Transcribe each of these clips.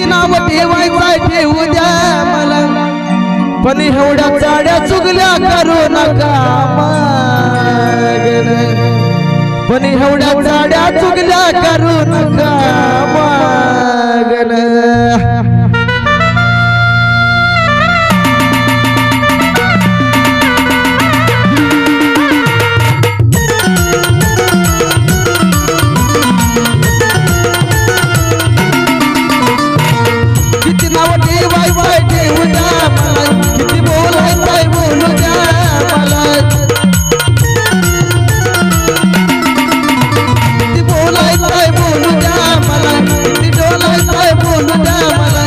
नाव ठेवायचं ठेवू द्या मला, पण एवढ्या चाड्या चुगल्या करू नका मागण, पण एवढ्या चाड्या चुगल्या करू नका मागण. किती नाव ठेवायचं ठेवू द्या मला, किती बोलायचं बोलू द्या मला, किती बोलायचं बोलू द्या मला, किती डोलायचं बोलू द्या मला.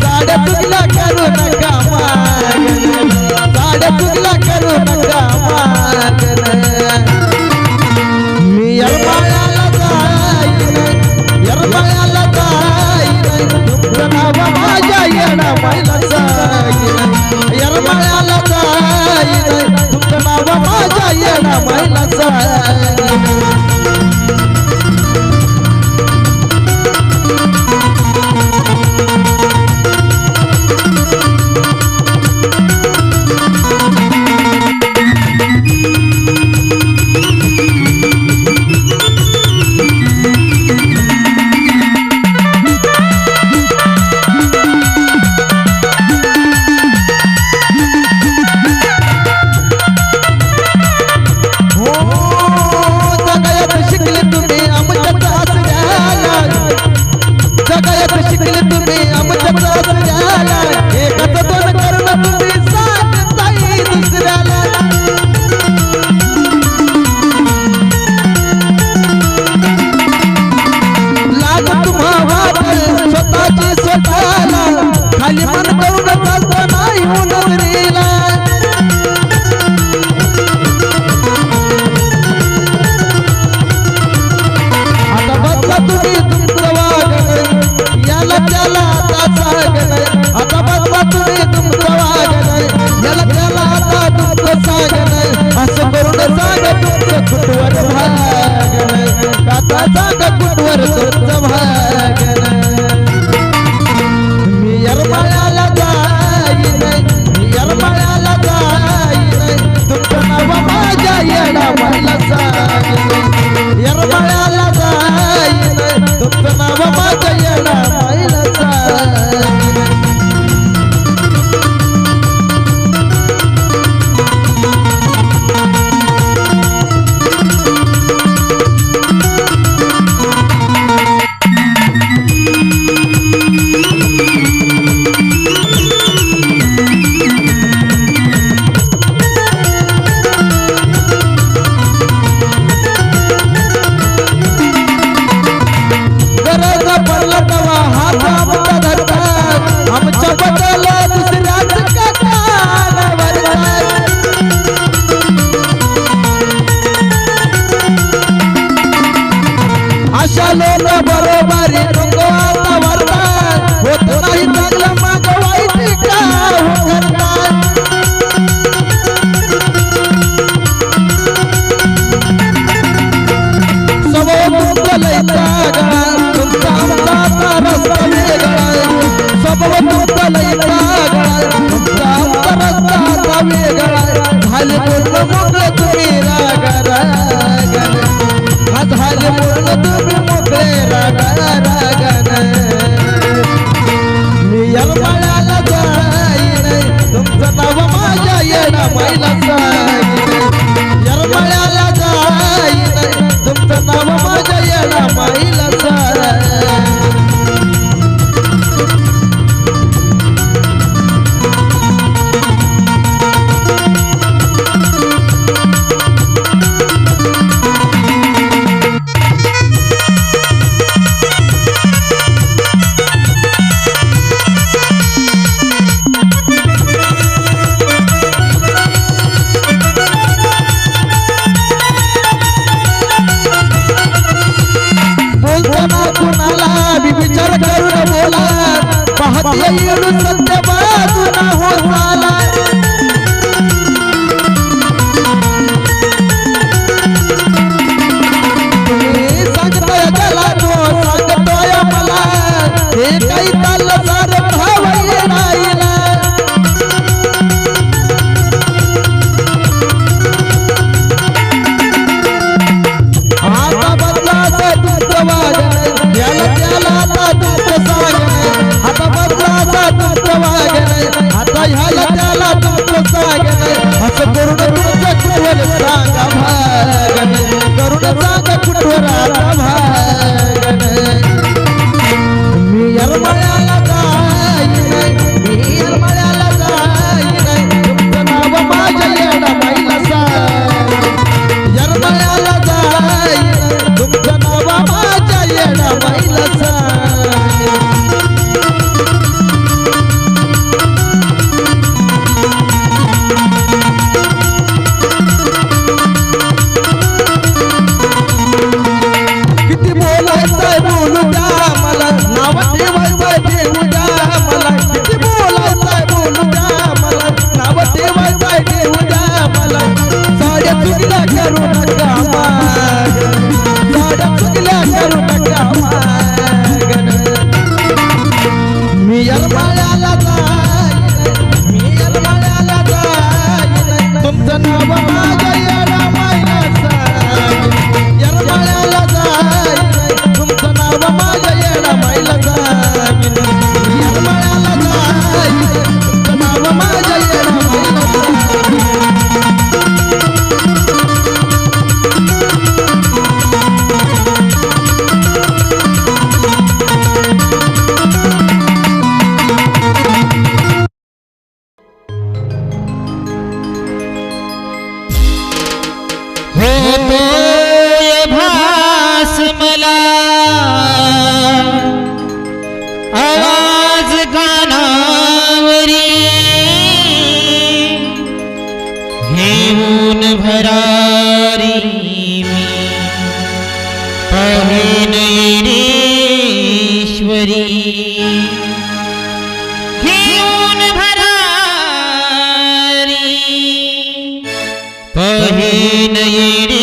साड्या चुकल्या करू नका मागण, साड्या चुकल्या करू नका मागण. मी यरमाळ्याला जाईन, यरमाळ्याला जाईन, तुमचं नाव माझ्या येणा मैला जाईन, यरमाळ्याला जाईन, तुमचं नाव माझ्या येणा मैला जाईन. खाली मन करून चालत नाही नजरेला, आता बघा तुम्ही तुमचं वागणं, याला त्याला आता सांगणं, आता बघा तुम्ही तुमचं वागणं, याला त्याला आता तुमचं सांगणं. असं करून सांग तुमचं कुटवर भागणं, आता सांग कुटवर तुमचं भागणं. यरमाळ्याला जाईन, यरमाळ्याला जाईन, तुमचं नाव माझ्या येणा मैला जाईन, यरमाळ्याला जाईन, तुमचं नाव माझ्या येणा मैला जाईन. अशा लोक बरोबरी नको आता वरतात, होत नाही चांगलं माग वाईट का करतात. सबो तुमचं लय जागळा, तुमचा आमचा रस्ता वेगळा, सबो तुमचं लय जागळा, तुमचा आमचा रस्ता वेगळा. झाले पूर्ण मोकळे तुम्ही रागा रागन, झाले पूर्ण तुम्ही मोकळे रागा रागन. मी यरमाळ्याला जाईन, तुमचं नाव माझ्या येणा मैला जाईन, यरमाळ्याला जाईन, तुमचं नाव माझ्या येणा मैला जाईन. येऊ सत्य बाजूला हो झाला तुम्ही सांगतोय त्याला तो सांगतोय मला हे काही चाललं बोलायचंय बोलू द्या मला नाव ठेवायचंय ठेवू द्या मला किती बोलायचंय बोलू द्या मला नाव ठेवायचंय ठेवू द्या मला साड्या चुकल्या करू नका माग साड्या चुकल्या करू नका मागन मी यरमाळ्याला जाईन मी यरमाळ्याला जाईन तुमचं नाव माझ्या येडामाईला सांगीन यरमाळ्याला जाईन तुमचं नाव माझ्या येडामाईला सांगीन यरमाळ्याला जाईन तुमचं नाव माझ्या येडामाईला सांगीन होतोय भास मला आवाज कानावरी घेऊन भरारी मी पाहीन येडेश्वरी घेऊन भरारी पाहीन येडेश्वरी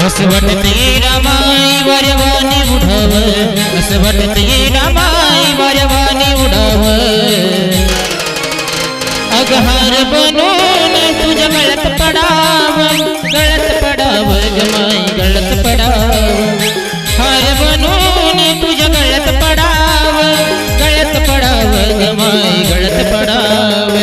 असं वाटते रामाई वारवानी उठाव असं वाटते रामाई वारवानी उडाव अगहार बनून तुझ्या गळ्यात पडाव गमाई गळ्यात पडाव हार बनून तुझ्या गळ्यात पडाव गमाई गळ्यात पडाव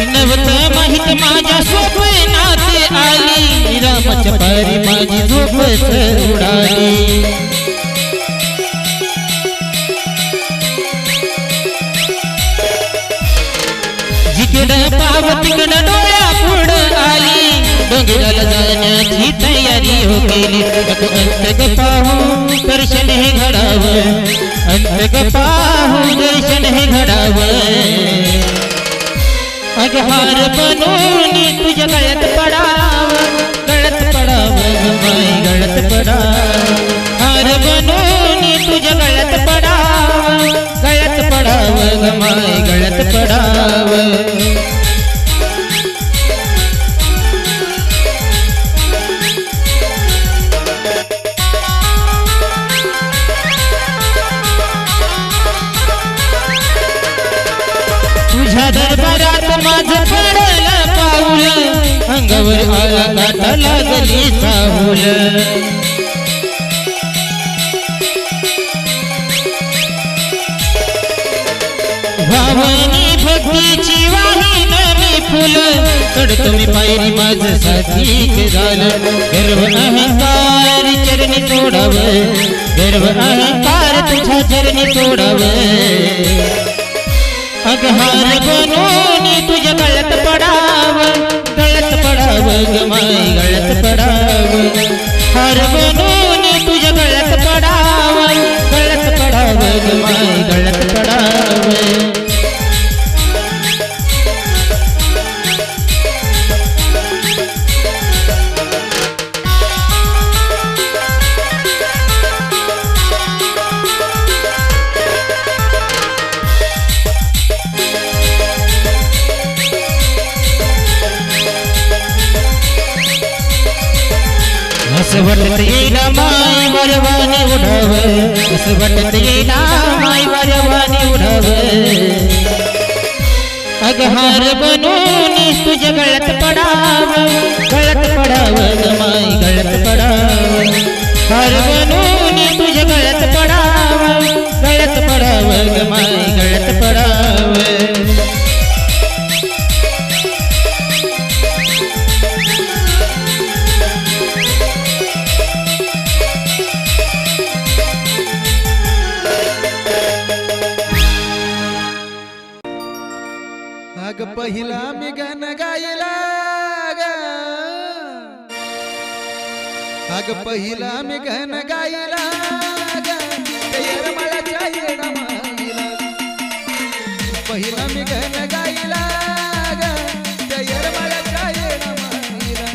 नवत माहित माझ्या स्वप्नात आली रामाच्या पारी माझी झोपच उडाली जिकडं पाव तिकडं डोळ्या पुढं आली डोंगराला जाण्याची तयारी हो गेली अंतग पाहू दर्शन हे घडावं अंतग पाहू दर्शन हे घडावं अगहार बनून तुझ्या गळ्यात पडाव गमाई गळ्यात पडाव हार बनून तुझ्या गळ्यात पडाव गमाई गळ्यात पडाव तुझ्या दरबारात माझं पडलं पाऊल अंगावर आला काटा लागली साऊल भावनी भक्तीची वाहीन मी फुल चढतो मी पायरी माझं साथीक झालं गर्व अहंकार चरणी सोडावं गर्व अहंकार तुझ्या चरणी सोडावं अगहार बनून तुझ्या गळ्यात पडाव गमाई गळ्यात पडाव हार बनून तुझ्या गळ्यात पडाव गमाई गळ्यात पडाव असं वाटत येईना माई वारवानी उडाव असं वाटत येईना माई वारवानी उडाव अगहार बनून तुझ्या गळ्यात पडाव गमाई गळ्यात पडाव हार बनून तुझ्या गळ्यात पडाव गमाई गळ्यात पडाव अग पहिला मी घन गायला ग येरमाळ्याच्या येडा माईला पहिला मी घन गायला ग येरमाळ्याच्या येडा माईला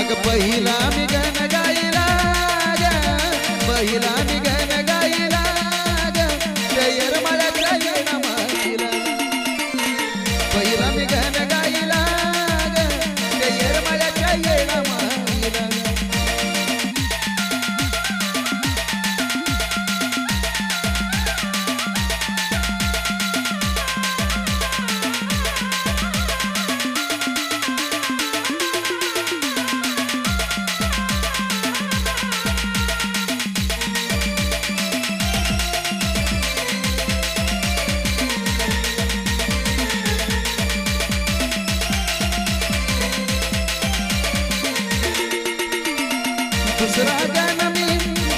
अग पहिला मी घन गायला पहिला मी घन गायला येरमाळ्याच्या येडा माईला पहिला मी घन गायला येरमाळ्याच्या येडा माईला दुसरा गाणं मी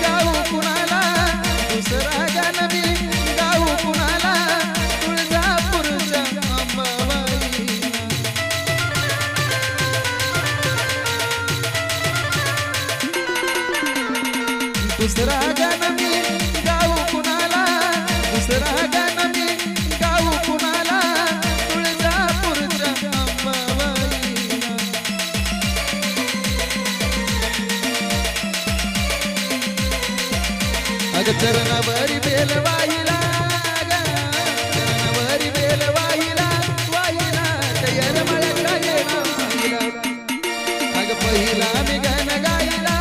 गाऊ कुणाला दुसरा गाणं मी गाऊ कुणाला तुळजापूरच्या अंबाबाईला दुसरा गाणं मी गाऊ कुणाला दुसरा गाणं मी गाऊ कुणाला तुळजापूरच्या अंबाबाईला अग चरणावरी बेल वाहिला चरणावरी बेल वाहिला वाहिला येरमाळ्याच्या येडा माईला अग पहिला मी घन गायला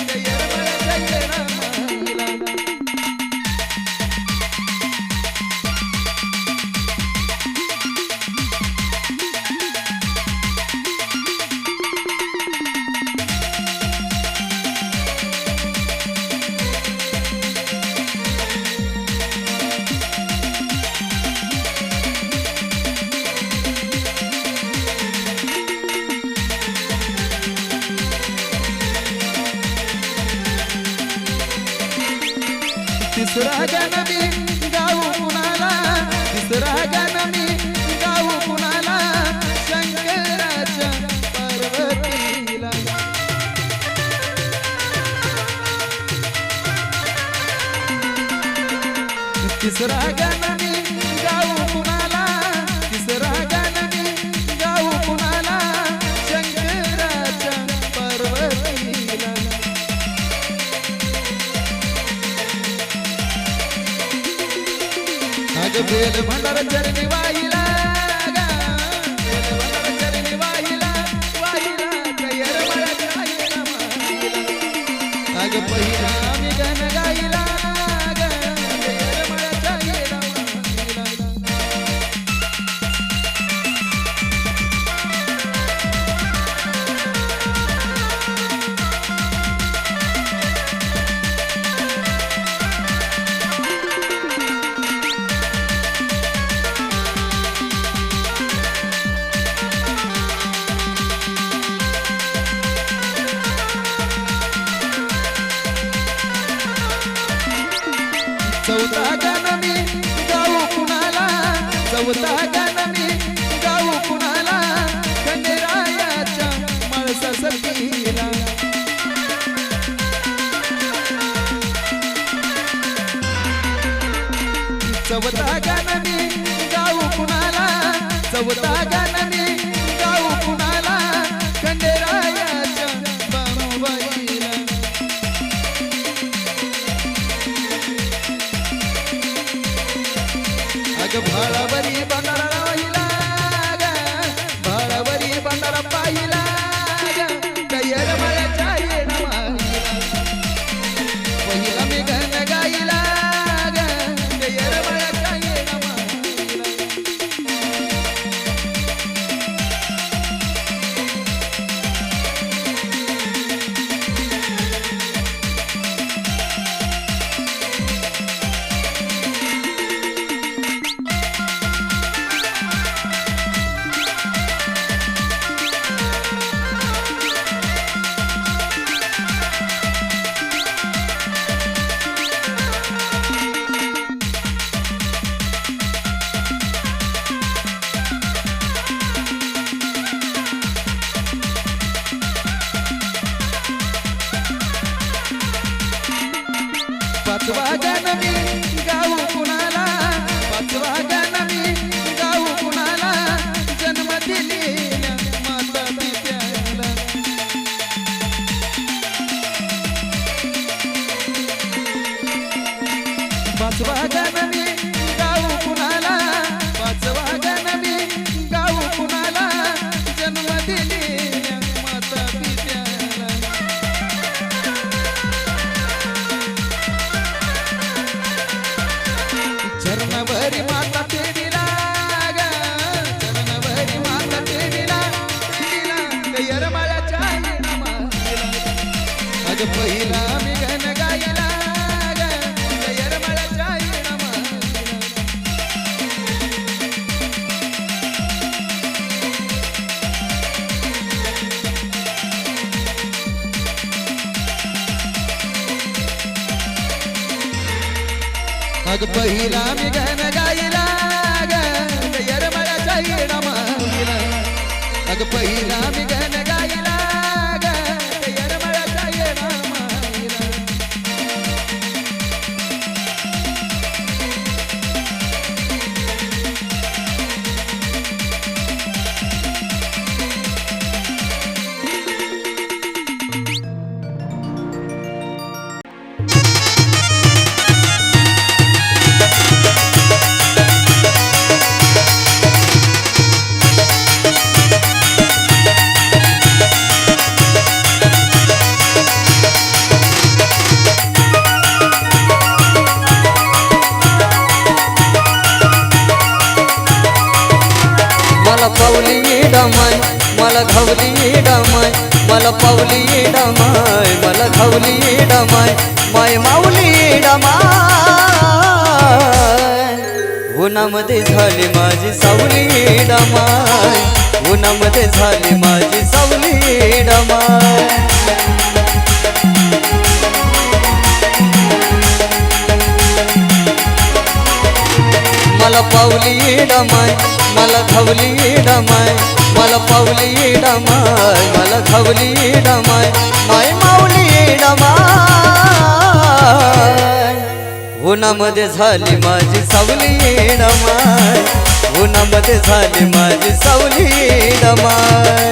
येरमाळ्याच्या येडा माईला तिसरा गाणं मी गाऊ कुणाला तिसरा गाणं मी गाऊ कुणाला शंकराच्या पार्वतीला तिसरा गाणं मी गाऊ कुणाला तिसरा गाणं मी गाऊ कुणाला शंकराच्या पार्वतीला अग बेल भंडार चरणी वाहिला बेल भंडार चरणी वाहिला वाहिला येरमाळ्याच्या येडा माईला अग पहिला मी घन गायला येरमाळ्याच्या येडा माईला चौथा गाणं मी गाऊ कुणाला चौथा गाणं मी गाऊ कुणाला खंडेरायाच्या माळसासकीला चौथा गाणं मी गाऊ कुणाला चौथा गाणं मी गाऊ कुणाला खंडेरायाच्या बानुबाईला अग भाळावरी बंधारा वाहिला भाळावरी बंधारा पाहिला येरमाळ्याच्या येडा माईला पहिला मी घन गायला येरमाळ्याच्या येडा माईला पाचवा गाण मी गाऊ कुणाला, पाचवा गाण मी गाऊ कुणाला, जन्म दिलेल्या माता पित्याला. पाचवा गाण मी गाऊ कुणाला, पाचवा गाण मी गाऊ कुणाला, जन्म दिलेल्या माता पित्याला. चरणवरी माता देवीला ग, चरणवरी माता देवीला, यरमाळ्याच्या येणामाला. अग पहिला मी गण गायला ग, यरमाळ्याच्या येणामाला. अग पहिला मी गण गायला ग, यरमाळ्याच्या येणामाला. अग पहिला मी गण गायला ग, यरमाळ्याच्या येणामाला. मला पावली डमाय, मला घावली डमाय, मला पावली डमाय, मला घावली डमाय, माय माऊली डमाय. उन्हामध्ये झाली माझी सावली डमाय, उन्हामध्ये झाली माझी सावली डमाय. मला पावली डमाय, मला घावली डमाय, मला पावली डमाय, मला घावली डमाय, माय माऊली डमाय. उन्हामध्ये झाली माझी सावली डमाय, उन्हामध्ये झाली माझी सावली डमाय.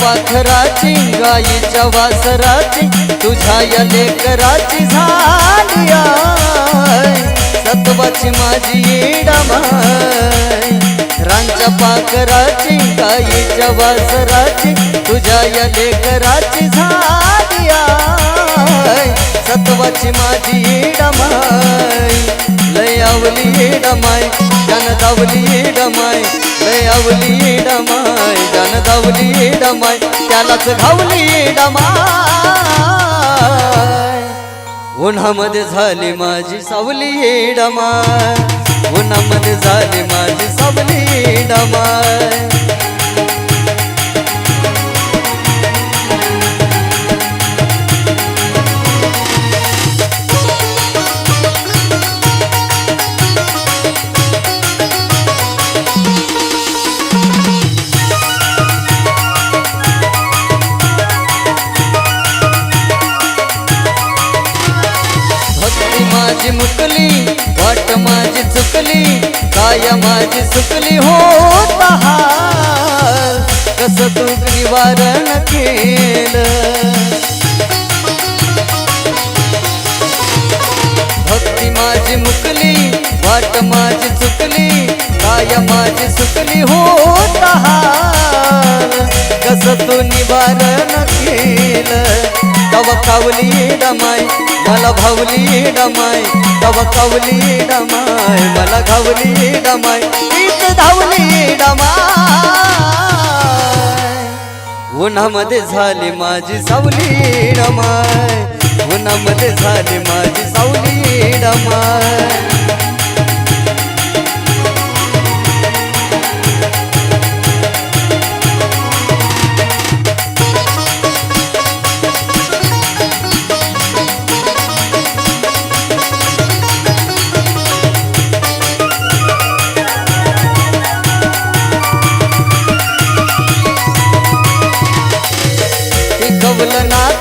पाखराची गाईच्या वासराची, तुझ्या या लेकराची झाली आय, सत्वाची माझी डमाय. रांच्या पाखराची गाईच्या वासराची, तुझ्या या लेकराची झाली आय, सत्वाची माझी डमाय. लय आवली डमाय, जन दावली डमाय, लय आवली डमाय, जन दावली डमाय, त्यालाच घावली डमाय. उन्हामध्ये झाली माझी सावली डमाय, उन्हामध्ये झाली माझी सावली डमाय. माझी मुकली, वाट माझी चुकली, काय माझी सुकली होत हाल, कसं तू निवारण केलं. भक्ती माझी मुकली, वाट माझी चुकली, काय माझी सुकली होत हाल, कसं तू निवारण केलं. तव कावली डमाय, मला भावली डमाय, तव कावली डमाय, मला घावली डमाय, तीच धावली डमाय. उन्हामध्ये झाली माझी सावली डमाय, उन्हामध्ये झाली माझी सावली डमाय.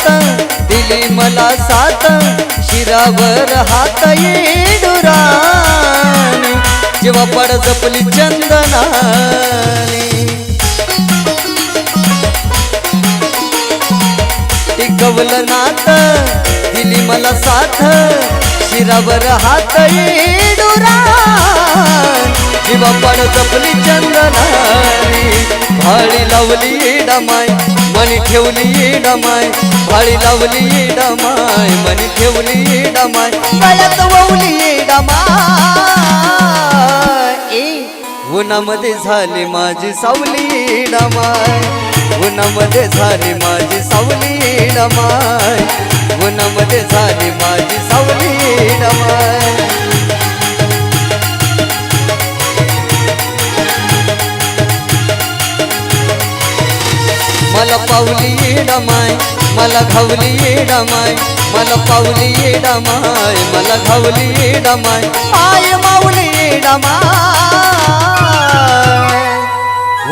साथ दिली मला साथ शिरावर हात येडुरानी जेव्हा पड जपली चंदनानी टिकवलं नात दिली मला साथ शिरावर हात येडुरानी जेव्हा पड जपली चंदनानी भाळी लावली डमाय मनी ठेवली डमाय भाळी लावली डमाय मनी ठेवली डमाय गळ्यात ववली डमाय उन्हामध्ये झाली माझी सावली डमाय उन्हामध्ये झाली माझी सावली डमाय उन्हामध्ये झाली माझी सावली डमाय मला पावली डमाय मला घावली डमाय मला पावली डमाय मला घावली डमाय आय माऊली डमाय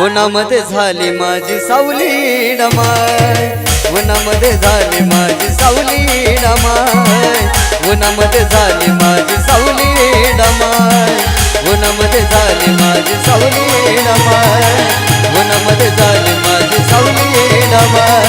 उन्हामध्ये झाली माझी सावली डमाय उन्हामध्ये झाली माझी सावली डमाय उन्हामध्ये झाली माझी सावली डमाय उन्हामध्ये झाली माझी सावली डमाय उन्हामध्ये झाली माझी सावली डमाय